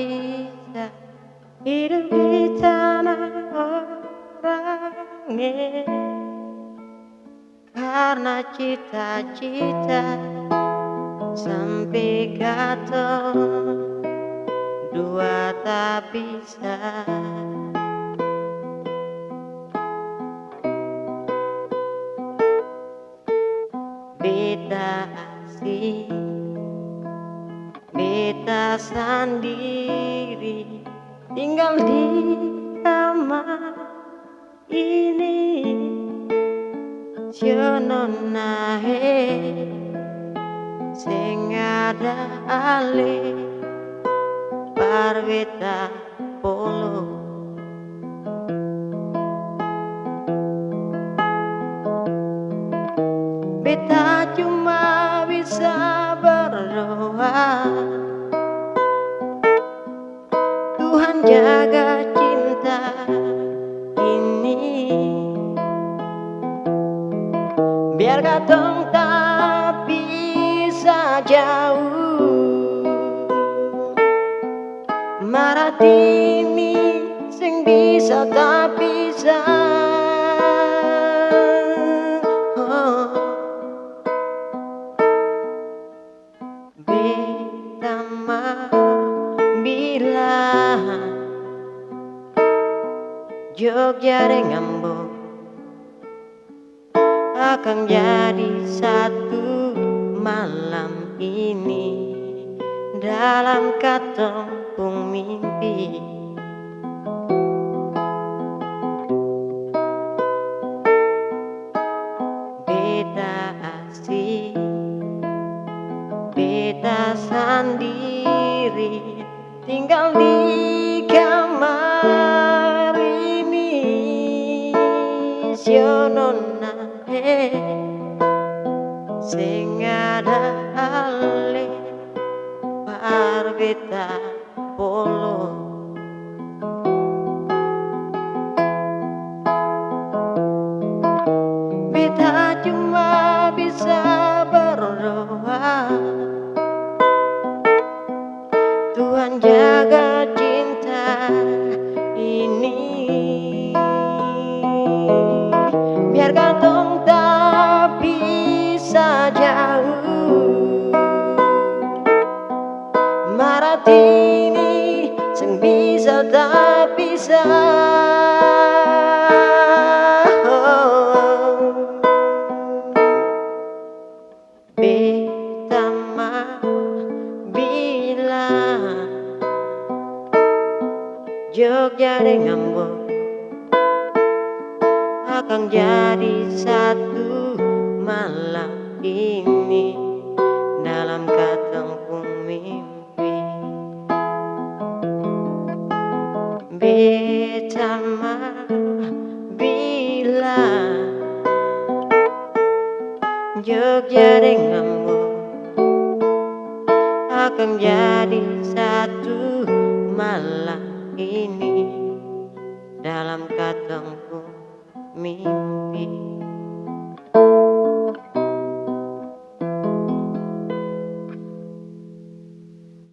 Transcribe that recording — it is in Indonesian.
bisa hidup di tanah orang karena cita-cita sampai kata dua tak bisa. Beta asing, beta sendiri, tinggal di kamar ini. Sionona sing ada ale par beta polo. Beta cuma bisa berdoa, Tuhan jaga cinta ini, biar katong tak bisa jauh. Marat ini sing bisa tak bisa. Beta mau bilang Jogja dengan Ambon akan jadi satu malam ini dalam katong mimpi. Beta asing, beta sendiri, tinggal di kamar ini. Sionona sing ada ale par beta polo. Beta cuma bisa berdoa, Tuhan jaga cinta ini, biar katong tak bisa jauh. Marat ini sing bisa tak bisa. Beta mau bilang Jogja dengan Ambon akan jadi satu malam ini dalam katong mimpi. Beta mau bilang Jogja dengan Ambon akan jadi satu malam ini dalam katong mimpi.